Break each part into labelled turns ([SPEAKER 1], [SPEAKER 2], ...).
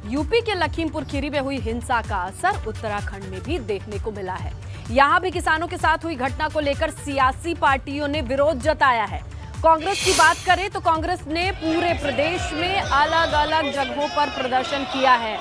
[SPEAKER 1] UP के लखीमपुर खीरी में हुई हिंसा का असर उत्तराखंड में भी देखने को मिला है। यहां भी किसानों के साथ हुई घटना को लेकर सियासी पार्टियों ने विरोध जताया है। कांग्रेस की बात करें तो कांग्रेस ने पूरे प्रदेश में अलग अलग जगहों पर प्रदर्शन किया है,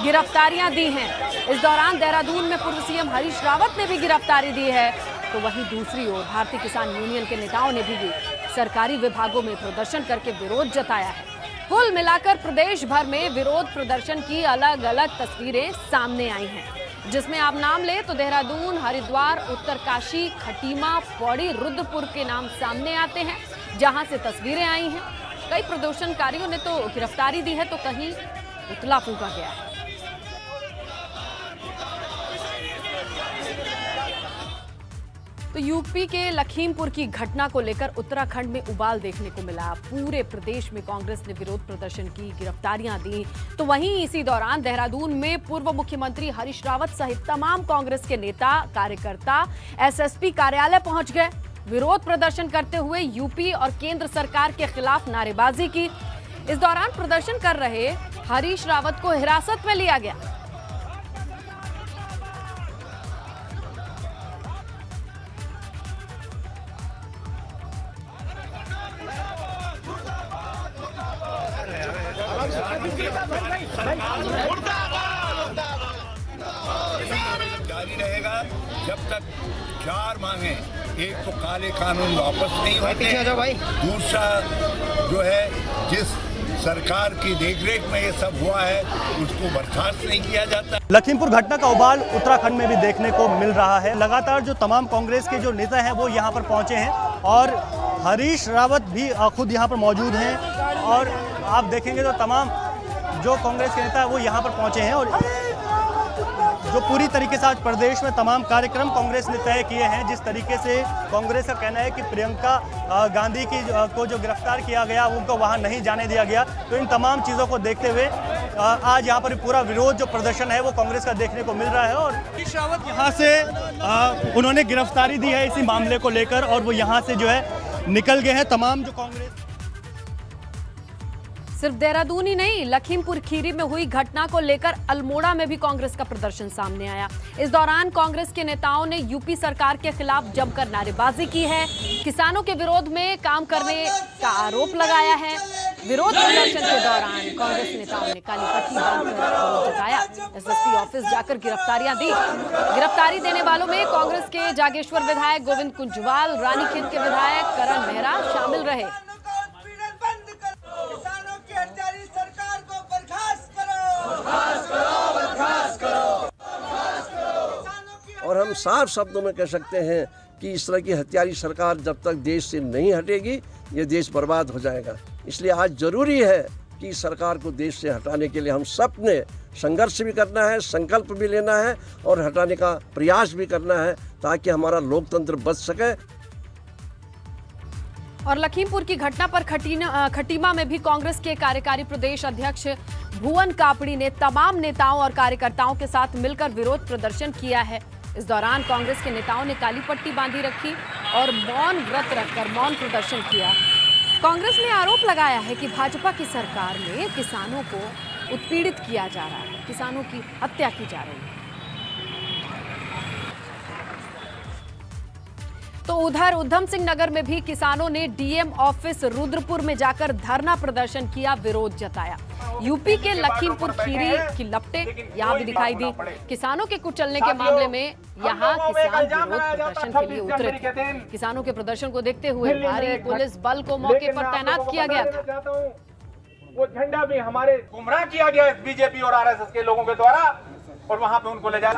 [SPEAKER 1] गिरफ्तारियां दी हैं। इस दौरान देहरादून में पूर्व सीएम हरीश रावत ने भी गिरफ्तारी दी है, तो वहीं दूसरी ओर भारतीय किसान यूनियन के नेताओं ने भी सरकारी विभागों में प्रदर्शन करके विरोध जताया है। कुल मिलाकर प्रदेश भर में विरोध प्रदर्शन की अलग अलग तस्वीरें सामने आई हैं, जिसमें आप नाम ले तो देहरादून, हरिद्वार, उत्तरकाशी, खटीमा, पौड़ी, रुद्रपुर के नाम सामने आते हैं, जहां से तस्वीरें आई हैं। कई प्रदर्शनकारियों ने तो गिरफ्तारी दी है, तो कहीं पुतला फूंका गया है। तो यूपी के लखीमपुर की घटना को लेकर उत्तराखंड में उबाल देखने को मिला। पूरे प्रदेश में कांग्रेस ने विरोध प्रदर्शन की, गिरफ्तारियां दी, तो वहीं इसी दौरान देहरादून में पूर्व मुख्यमंत्री हरीश रावत सहित तमाम कांग्रेस के नेता कार्यकर्ता एसएसपी कार्यालय पहुंच गए। विरोध प्रदर्शन करते हुए यूपी और केंद्र सरकार के खिलाफ नारेबाजी की। इस दौरान प्रदर्शन कर रहे हरीश रावत को हिरासत में लिया गया।
[SPEAKER 2] जारी रहेगा जब तक 4 मांगे, एक तो काले कानून वापस नहीं होते, दूसरा जो है जिस सरकार की देखरेख में ये सब हुआ है उसको बर्खास्त नहीं किया जाता।
[SPEAKER 3] लखीमपुर घटना का उबाल उत्तराखंड में भी देखने को मिल रहा है। लगातार जो तमाम कांग्रेस के जो नेता हैं वो यहाँ पर पहुँचे हैं और हरीश रावत भी खुद यहाँ पर मौजूद हैं, और आप देखेंगे तो तमाम जो कांग्रेस के नेता है वो यहाँ पर पहुँचे हैं, और जो पूरी तरीके से आज प्रदेश में तमाम कार्यक्रम कांग्रेस ने तय किए हैं। जिस तरीके से कांग्रेस का कहना है कि प्रियंका गांधी को जो गिरफ्तार किया गया उनको वहां नहीं जाने दिया गया, तो इन तमाम चीज़ों को देखते हुए आज यहां पर पूरा विरोध जो प्रदर्शन है वो कांग्रेस का देखने को मिल रहा है। और हरीश रावत यहां से उन्होंने गिरफ्तारी दी है इसी मामले को लेकर, और वो यहाँ से जो है निकल गए हैं। तमाम जो कांग्रेस
[SPEAKER 1] सिर्फ देहरादून ही नहीं, लखीमपुर खीरी में हुई घटना को लेकर अल्मोड़ा में भी कांग्रेस का प्रदर्शन सामने आया। इस दौरान कांग्रेस के नेताओं ने यूपी सरकार के खिलाफ जमकर नारेबाजी की है, किसानों के विरोध में काम करने का आरोप लगाया है। विरोध प्रदर्शन के दौरान कांग्रेस नेताओं ने काली पट्टी बांधकर विरोध जताया, एसएसपी ऑफिस जाकर गिरफ्तारियां दी। गिरफ्तारी देने वालों में कांग्रेस के जागेश्वर विधायक गोविंद कुंजवाल, रानीखेत के विधायक करण मेहरा शामिल रहे।
[SPEAKER 4] और हम साफ शब्दों में कह सकते हैं कि इस तरह की हत्यारी सरकार जब तक देश से नहीं हटेगी ये देश बर्बाद हो जाएगा। इसलिए आज जरूरी है कि सरकार को देश से हटाने के लिए हम सब ने संघर्ष भी करना है, संकल्प भी लेना है और हटाने का प्रयास भी करना है, ताकि हमारा लोकतंत्र बच सके।
[SPEAKER 1] और लखीमपुर की घटना पर खटीमा में भी कांग्रेस के कार्यकारी प्रदेश अध्यक्ष भुवन कापड़ी ने तमाम नेताओं और कार्यकर्ताओं के साथ मिलकर विरोध प्रदर्शन किया है। इस दौरान कांग्रेस के नेताओं ने काली पट्टी बांधी रखी और मौन व्रत रखकर मौन प्रदर्शन किया। कांग्रेस ने आरोप लगाया है कि भाजपा की सरकार में किसानों को उत्पीड़ित किया जा रहा है, किसानों की हत्या की जा रही है। तो उधर उधम सिंह नगर में भी किसानों ने डीएम ऑफिस रुद्रपुर में जाकर धरना प्रदर्शन किया, विरोध जताया। यूपी के लखीमपुर खीरी की लपटें यहां भी दिखाई दी। किसानों के कुचलने के मामले में यहां किसान विरोध प्रदर्शन के लिए उतरे थे। किसानों के प्रदर्शन को देखते हुए भारी पुलिस बल को मौके पर तैनात किया गया था।
[SPEAKER 5] वो झंडा भी हमारे गुमराह किया गया बीजेपी और आरएसएस के लोगों के द्वारा, और वहां पे उनको ले जाया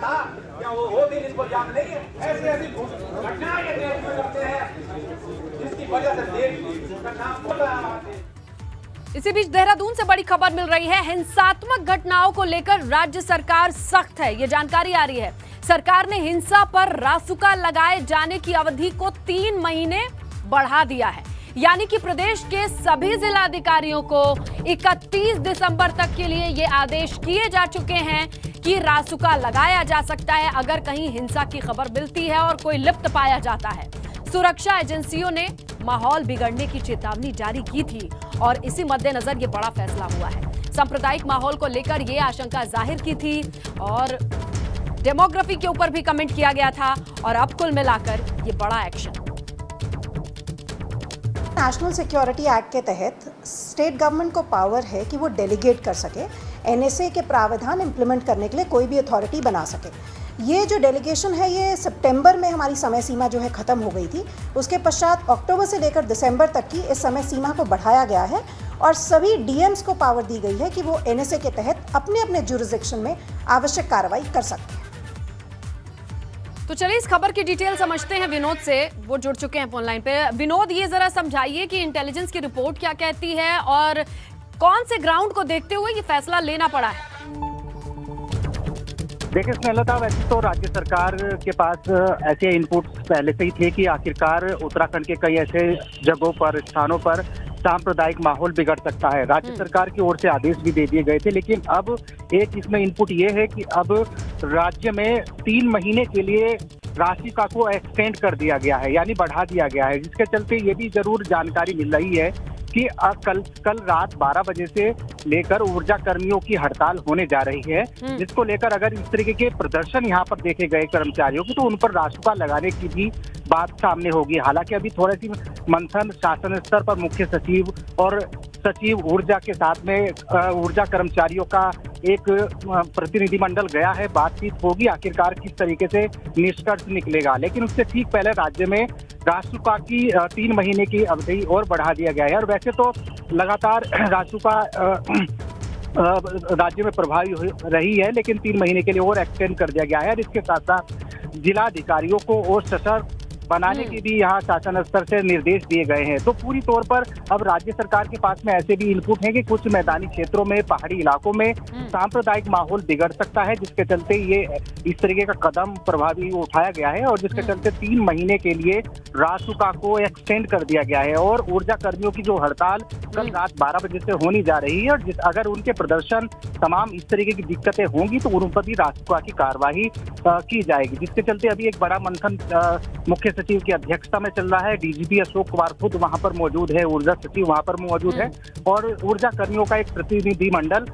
[SPEAKER 5] था। क्या वो दिन इनको याद नहीं है? ऐसी घटनाएं ये देश में करते हैं जिसकी वजह से देश का नाम होता है।
[SPEAKER 1] इसी बीच देहरादून से बड़ी खबर मिल रही है। हिंसात्मक घटनाओं को लेकर राज्य सरकार सख्त है, ये जानकारी आ रही है। सरकार ने हिंसा पर रासुका लगाए जाने की अवधि को 3 महीने बढ़ा दिया है, यानी कि प्रदेश के सभी जिलाधिकारियों को 31 दिसंबर तक के लिए ये आदेश किए जा चुके हैं कि रासुका लगाया जा सकता है अगर कहीं हिंसा की खबर मिलती है और कोई लिप्त पाया जाता है। सुरक्षा एजेंसियों ने माहौल बिगड़ने की चेतावनी जारी की थी और इसी मद्देनजर ये बड़ा फैसला हुआ है। सांप्रदायिक माहौल को लेकर ये आशंका जाहिर की थी और डेमोग्राफी के ऊपर भी कमेंट किया गया था और अब कुल मिलाकर ये बड़ा एक्शन।
[SPEAKER 6] नेशनल सिक्योरिटी एक्ट के तहत स्टेट गवर्नमेंट को पावर है कि वो डेलीगेट कर सके, एनएसए के प्रावधान इंप्लीमेंट करने के लिए कोई भी अथॉरिटी बना सके। ये जो डेलीगेशन है ये सितंबर में हमारी समय सीमा जो है ख़त्म हो गई थी। उसके पश्चात अक्टूबर से लेकर दिसंबर तक की इस समय सीमा को बढ़ाया गया है और सभी डीएम्स को पावर दी गई है कि वो एनएसए के तहत अपने अपने जुरिसडिक्शन में आवश्यक कार्रवाई कर सकते हैं।
[SPEAKER 1] तो चलिए इस खबर की डिटेल समझते हैं विनोद से, वो जुड़ चुके हैं फोन लाइन पे। विनोद, ये जरा समझाइए कि इंटेलिजेंस की रिपोर्ट क्या कहती है और कौन से ग्राउंड को देखते हुए ये फैसला लेना पड़ा है?
[SPEAKER 7] देखिए स्नेहलता, वैसे तो राज्य सरकार के पास ऐसे इनपुट पहले से ही थे कि आखिरकार उत्तराखंड के कई ऐसे जगहों पर, स्थानों पर सांप्रदायिक माहौल बिगड़ सकता है। राज्य सरकार की ओर से आदेश भी दे दिए गए थे, लेकिन अब एक इसमें इनपुट ये है कि अब राज्य में 3 महीने के लिए राशिका को एक्सटेंड कर दिया गया है, यानी बढ़ा दिया गया है, जिसके चलते ये भी जरूर जानकारी मिल रही है कि कल रात 12 बजे से लेकर ऊर्जा कर्मियों की हड़ताल होने जा रही है, जिसको लेकर अगर इस तरीके के प्रदर्शन यहाँ पर देखे गए कर्मचारियों की तो उन पर रासुका लगाने की भी बात सामने होगी। हालांकि अभी थोड़ी सी मंथन शासन स्तर पर मुख्य सचिव और सचिव ऊर्जा के साथ में ऊर्जा कर्मचारियों का एक प्रतिनिधिमंडल गया है, बातचीत होगी आखिरकार किस तरीके से निष्कर्ष निकलेगा। लेकिन उससे ठीक पहले राज्य में रासुका की 3 महीने की अवधि और बढ़ा दिया गया है और वैसे तो लगातार रासुका राज्य में प्रभावी रही है, लेकिन 3 महीने के लिए और एक्सटेंड कर दिया गया है और इसके साथ साथ जिला अधिकारियों को और सशक्त बनाने के भी यहाँ शासन स्तर से निर्देश दिए गए हैं। तो पूरी तौर पर अब राज्य सरकार के पास में ऐसे भी इनपुट हैं कि कुछ मैदानी क्षेत्रों में, पहाड़ी इलाकों में सांप्रदायिक माहौल बिगड़ सकता है, जिसके चलते ये इस तरीके का कदम प्रभावी उठाया गया है और जिसके चलते 3 महीने के लिए रासुका को एक्सटेंड कर दिया गया है और ऊर्जा कर्मियों की जो हड़ताल कल रात 12 बजे से होनी जा रही है और अगर उनके प्रदर्शन तमाम इस तरीके की दिक्कतें होंगी तो उन पर भी रासुका की कार्रवाई की जाएगी, जिसके चलते अभी एक बड़ा मंथन मुख्य सचिव की अध्यक्षता में चल रहा है। डीजीपी अशोक कुमार खुद वहां पर मौजूद है, ऊर्जा सचिव वहां पर मौजूद है और ऊर्जा कर्मियों का एक प्रतिनिधिमंडल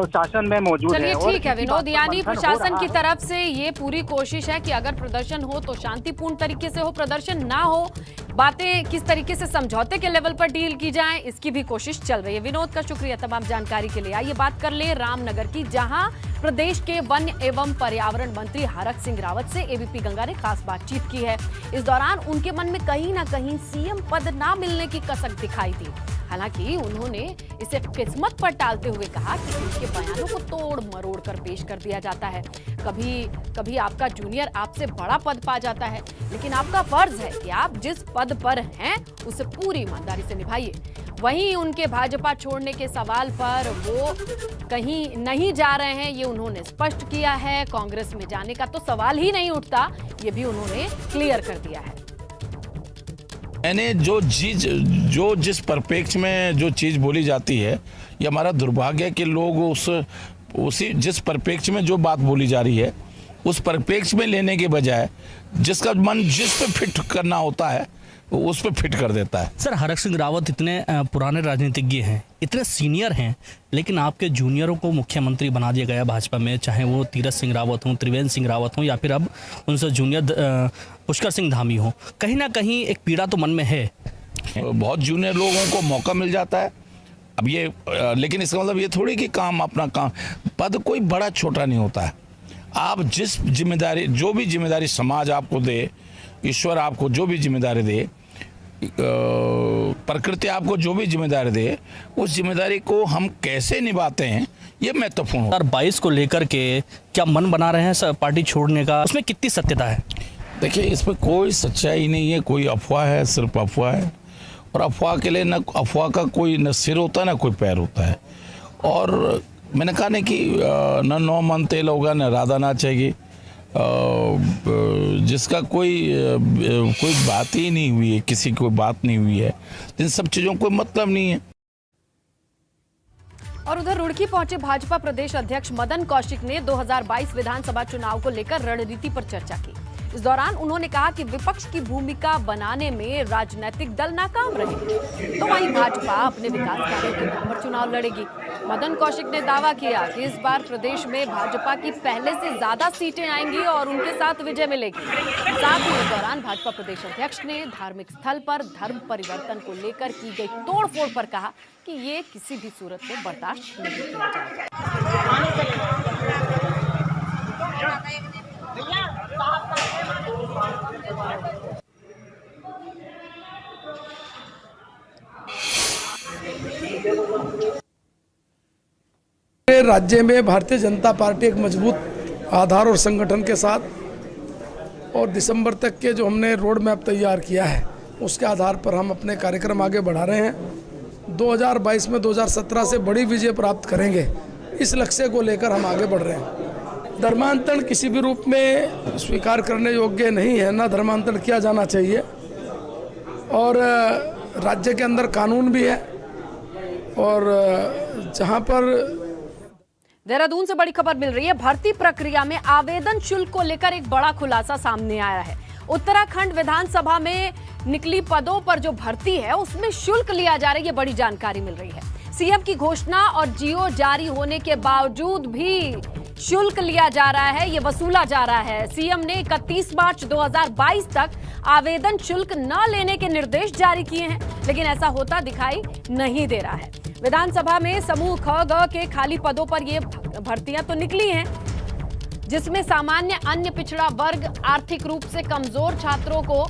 [SPEAKER 7] शासन में मौजूद है।
[SPEAKER 1] चलिए ठीक है विनोद, यानी प्रशासन की तरफ से ये पूरी कोशिश है कि अगर प्रदर्शन हो तो शांतिपूर्ण तरीके से हो, प्रदर्शन ना हो, बातें किस तरीके से समझौते के लेवल पर डील की जाए, इसकी भी कोशिश चल रही है। विनोद का शुक्रिया तमाम जानकारी के लिए। आइए बात कर ले रामनगर की, जहां प्रदेश के वन एवं पर्यावरण मंत्री हरक सिंह रावत से एबीपी गंगा ने खास बातचीत की है। इस दौरान उनके मन में कहीं ना कहीं सीएम पद ना मिलने की कसक दिखाई दी। हालांकि उन्होंने इसे किस्मत पर टालते हुए कहा कि उनके बयानों को तोड़ मरोड़ कर पेश कर दिया जाता है। कभी कभी आपका जूनियर आपसे बड़ा पद पा जाता है, लेकिन आपका फर्ज है कि आप जिस पद पर हैं उसे पूरी ईमानदारी से निभाइए। वहीं उनके भाजपा छोड़ने के सवाल पर वो कहीं नहीं जा रहे हैं, ये उन्होंने स्पष्ट किया है। कांग्रेस में जाने का तो सवाल ही नहीं उठता, ये भी उन्होंने क्लियर कर दिया है।
[SPEAKER 8] मैंने जो जिस परिप्रेक्ष्य में जो चीज़ बोली जाती है, ये हमारा दुर्भाग्य है कि लोग उसी जिस परिप्रेक्ष्य में जो बात बोली जा रही है उस परिप्रेक्ष्य में लेने के बजाय जिसका मन जिस पे फिट करना होता है उस पे फिट कर देता है।
[SPEAKER 9] सर, हरक सिंह रावत इतने पुराने राजनीतिज्ञ हैं, इतने सीनियर हैं, लेकिन आपके जूनियरों को मुख्यमंत्री बना दिया गया भाजपा में, चाहे वो तीरथ सिंह रावत हों, त्रिवेंद्र सिंह रावत हों या फिर अब उनसे जूनियर पुष्कर सिंह धामी हो। कहीं ना कहीं एक पीड़ा तो मन में है।
[SPEAKER 8] बहुत जूनियर लोगों को मौका मिल जाता है अब ये, लेकिन इसका मतलब ये थोड़ी कि काम अपना काम, पद कोई बड़ा छोटा नहीं होता है। आप जिस जिम्मेदारी, जो भी जिम्मेदारी समाज आपको दे, ईश्वर आपको जो भी जिम्मेदारी दे, प्रकृति आपको जो भी जिम्मेदारी दे, उस जिम्मेदारी को हम कैसे निभाते हैं ये महत्वपूर्ण है।
[SPEAKER 9] 2022 को लेकर के क्या मन बना रहे हैं सर पार्टी छोड़ने का, उसमें कितनी सत्यता है?
[SPEAKER 8] देखिए, इसमें कोई सच्चाई नहीं है, कोई अफवाह है, सिर्फ अफवाह है। और अफवाह के लिए न अफवाह का कोई न सिर होता है न कोई पैर होता है। और मैंने कहा नहीं कि न 9 मन तेल होगा न राधा नाचेगी, जिसका कोई बात ही नहीं हुई है, किसी कोई बात नहीं हुई है, इन सब चीज़ों को मतलब नहीं है।
[SPEAKER 1] और उधर रुड़की पहुंचे भाजपा प्रदेश अध्यक्ष मदन कौशिक ने 2022 विधानसभा चुनाव को लेकर रणनीति पर चर्चा की। इस दौरान उन्होंने कहा कि विपक्ष की भूमिका बनाने में राजनीतिक दल नाकाम रहे तो वहीं भाजपा अपने विकास कार्यों के दम पर चुनाव लड़ेगी। मदन कौशिक ने दावा किया कि इस बार प्रदेश में भाजपा की पहले से ज्यादा सीटें आएंगी और उनके साथ विजय मिलेगी। साथ ही इस दौरान भाजपा प्रदेश अध्यक्ष ने धार्मिक स्थल पर धर्म परिवर्तन को लेकर की गई तोड़फोड़ पर कहा कि ये किसी भी सूरत में बर्दाश्त नहीं किया जाएगा।
[SPEAKER 10] राज्य में भारतीय जनता पार्टी एक मजबूत आधार और संगठन के साथ और दिसंबर तक के जो हमने रोड मैप तैयार किया है उसके आधार पर हम अपने कार्यक्रम आगे बढ़ा रहे हैं। 2022 में 2017 से बड़ी विजय प्राप्त करेंगे, इस लक्ष्य को लेकर हम आगे बढ़ रहे हैं। धर्मांतरण किसी भी रूप में स्वीकार करने योग्य नहीं है, ना धर्मांतरण किया जाना चाहिए और राज्य के अंदर कानून भी है और जहां पर
[SPEAKER 1] देहरादून से बड़ी खबर मिल रही है। भर्ती प्रक्रिया में आवेदन शुल्क को लेकर एक बड़ा खुलासा सामने आया है। उत्तराखंड विधानसभा में निकली पदों पर जो भर्ती है उसमें शुल्क लिया जा रहा है, ये बड़ी जानकारी मिल रही है। सीएम की घोषणा और जीओ जारी होने के बावजूद भी शुल्क लिया जा रहा है, ये वसूला जा रहा है। सीएम ने 31 मार्च 2022 तक आवेदन शुल्क न लेने के निर्देश जारी किए हैं, लेकिन ऐसा होता दिखाई नहीं दे रहा है। विधानसभा में समूह ख ग के खाली पदों पर ये भर्तियां तो निकली हैं, जिसमें सामान्य अन्य पिछड़ा वर्ग आर्थिक रूप से कमजोर छात्रों को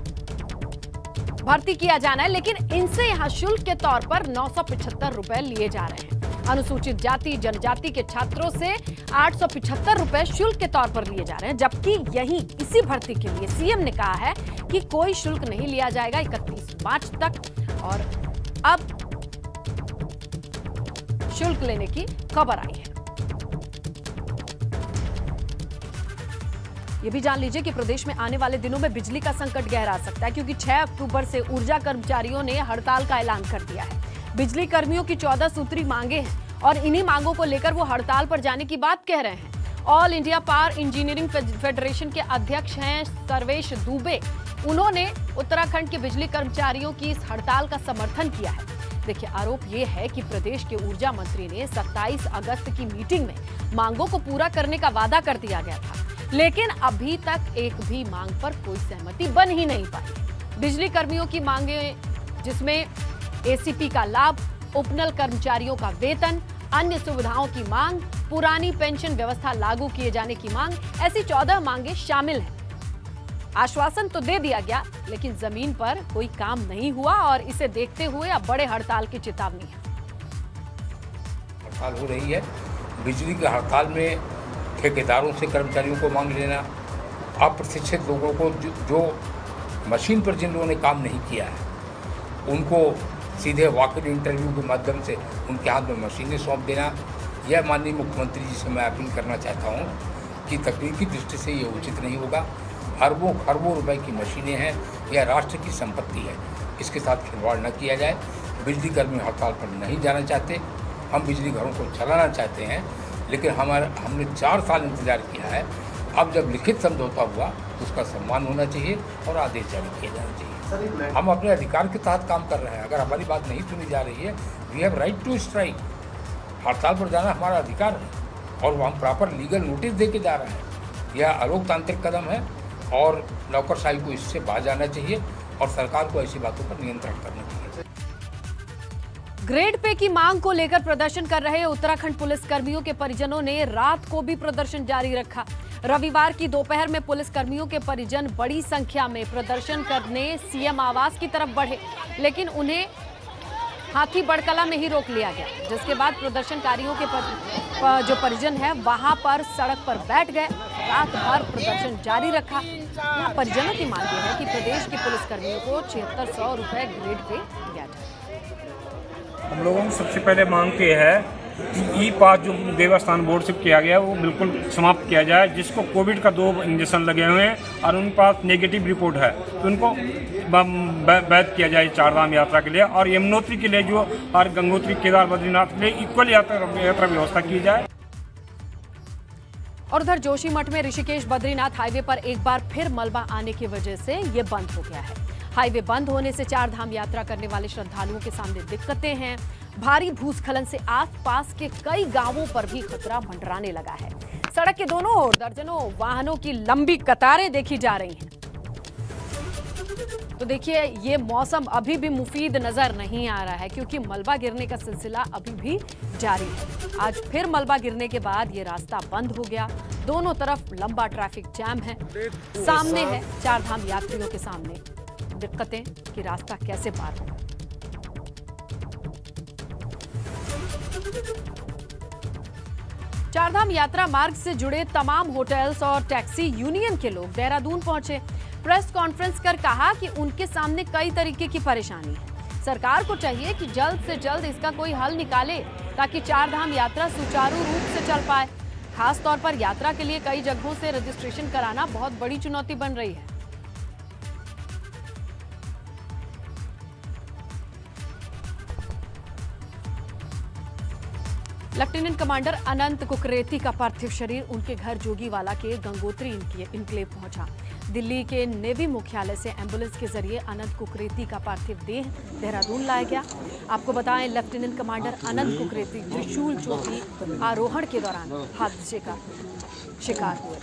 [SPEAKER 1] भर्ती किया जाना है, लेकिन इनसे यहां शुल्क के तौर पर 975 रुपए लिए जा रहे हैं। अनुसूचित जाति जनजाति के छात्रों से 875 रुपए शुल्क के तौर पर लिए जा रहे हैं, जबकि यही इसी भर्ती के लिए सीएम ने कहा है कि कोई शुल्क नहीं लिया जाएगा 31 मार्च तक। और अब शुल्क लेने की खबर आई है। ये भी जान लीजिए कि प्रदेश में आने वाले दिनों में बिजली का संकट गहरा सकता है, क्योंकि 6 अक्टूबर से ऊर्जा कर्मचारियों ने हड़ताल का ऐलान कर दिया है। बिजली कर्मियों की 14 सूत्री मांगे हैं और इन्हीं मांगों को लेकर वो हड़ताल पर जाने की बात कह रहे हैं। All India power engineering federation के अध्यक्ष हैं सर्वेश दुबे। उन्होंने उत्तराखंड के बिजली कर्मचारियों की इस हड़ताल का समर्थन किया है। देखिए, आरोप ये है कि प्रदेश के ऊर्जा मंत्री ने 27 अगस्त की मीटिंग में मांगों को पूरा करने का वादा कर दिया गया था, लेकिन अभी तक एक भी मांग पर कोई सहमति बन ही नहीं पाई। बिजली कर्मियों की मांगे, जिसमें एसीपी का लाभ, उपनल कर्मचारियों का वेतन, अन्य सुविधाओं की मांग, पुरानी पेंशन व्यवस्था लागू किए जाने की मांग, ऐसी 14 मांगे शामिल हैं। आश्वासन तो दे दिया गया, लेकिन जमीन पर कोई काम नहीं हुआ और इसे देखते हुए अब बड़े हड़ताल की चेतावनी है।
[SPEAKER 11] हड़ताल हो रही है। बिजली की हड़ताल में ठेकेदारों से कर्मचारियों को मांग लेना, अप्रशिक्षित लोगों को जो मशीन पर जिन लोगों ने काम नहीं किया है उनको सीधे वॉक-इन इंटरव्यू के माध्यम से उनके हाथ में मशीनें सौंप देना। यह माननीय मुख्यमंत्री जी से मैं अपील करना चाहता हूँ कि तकनीकी दृष्टि से ये उचित नहीं होगा। अरबों खरबों रुपए की मशीनें हैं, यह राष्ट्र की संपत्ति है, इसके साथ खिलवाड़ न किया जाए। बिजली कर्मी हड़ताल पर नहीं जाना चाहते, हम बिजली घरों को चलाना चाहते हैं, लेकिन हमने 4 साल इंतजार किया है। अब जब लिखित समझौता हुआ तो उसका सम्मान होना चाहिए और आदेश जारी किया जाना चाहिए। हम अपने अधिकार के तहत काम कर रहे हैं। अगर हमारी बात नहीं सुनी जा रही है, we have right to strike. हड़ताल पर जाना हमारा अधिकार है और वो हम प्रॉपर लीगल नोटिस दे के जा रहे हैं। यह अलोकतांत्रिक कदम है और नौकरशाही को इससे बाहर जाना चाहिए और सरकार को ऐसी बातों पर नियंत्रण करना चाहिए।
[SPEAKER 1] ग्रेड पे की मांग को लेकर प्रदर्शन कर रहे उत्तराखंड पुलिस कर्मियों के परिजनों ने रात को भी प्रदर्शन जारी रखा। रविवार की दोपहर में पुलिस कर्मियों के परिजन बड़ी संख्या में प्रदर्शन करने सीएम आवास की तरफ बढ़े, लेकिन उन्हें हाथी बड़कला में ही रोक लिया गया, जिसके बाद प्रदर्शनकारियों के जो परिजन है वहां पर सड़क पर बैठ गए। रात भर प्रदर्शन जारी रखा। यहाँ परिजनों की मांग है कि प्रदेश के पुलिस कर्मियों को 7600 रुपए ग्रेड पे दिया जाए।
[SPEAKER 12] हम लोगों को सबसे पहले मांग के है कि ई-पास जो देवस्थान बोर्ड से किया गया वो बिल्कुल समाप्त किया जाए। जिसको कोविड का 2 इंजेक्शन लगे हुए हैं और उनके पास नेगेटिव रिपोर्ट है तो उनको वैध किया जाए 4 धाम यात्रा के लिए, और यमुनोत्री के लिए जो और गंगोत्री केदार बद्रीनाथ के लिए इक्वल यात्रा व्यवस्था की जाए।
[SPEAKER 1] और उधर जोशीमठ में ऋषिकेश बद्रीनाथ हाईवे पर एक बार फिर मलबा आने की वजह से ये बंद हो गया है। हाईवे बंद होने से चार धाम यात्रा करने वाले श्रद्धालुओं के सामने दिक्कतें हैं। भारी भूस्खलन से आसपास के कई गांवों पर भी खतरा मंडराने लगा है। सड़क के दोनों ओर दर्जनों वाहनों की लंबी कतारें देखी जा रही हैं। तो देखिए, ये मौसम अभी भी मुफीद नजर नहीं आ रहा है क्योंकि मलबा गिरने का सिलसिला अभी भी जारी है। आज फिर मलबा गिरने के बाद ये रास्ता बंद हो गया। दोनों तरफ लंबा ट्रैफिक जैम है। सामने है चार धाम यात्रियों के सामने दिक्कतें कि रास्ता कैसे पार होगा। चारधाम यात्रा मार्ग से जुड़े तमाम होटल्स और टैक्सी यूनियन के लोग देहरादून पहुंचे। प्रेस कॉन्फ्रेंस कर कहा कि उनके सामने कई तरीके की परेशानी है। सरकार को चाहिए कि जल्द से जल्द इसका कोई हल निकाले ताकि चारधाम यात्रा सुचारू रूप से चल पाए। खास तौर पर यात्रा के लिए कई जगहों से रजिस्ट्रेशन कराना बहुत बड़ी चुनौती बन रही है। लेफ्टिनेंट कमांडर अनंत कुकरेती का पार्थिव शरीर उनके घर जोगीवाला के गंगोत्री इनक्लेव पहुंचा। दिल्ली के नेवी मुख्यालय से एम्बुलेंस के जरिए अनंत कुकरेती का पार्थिव देह देहरादून लाया गया। आपको बताएं, लेफ्टिनेंट कमांडर अनंत कुकरेती त्रिशूल ज्योति आरोहण के दौरान हादसे का शिकार हुए।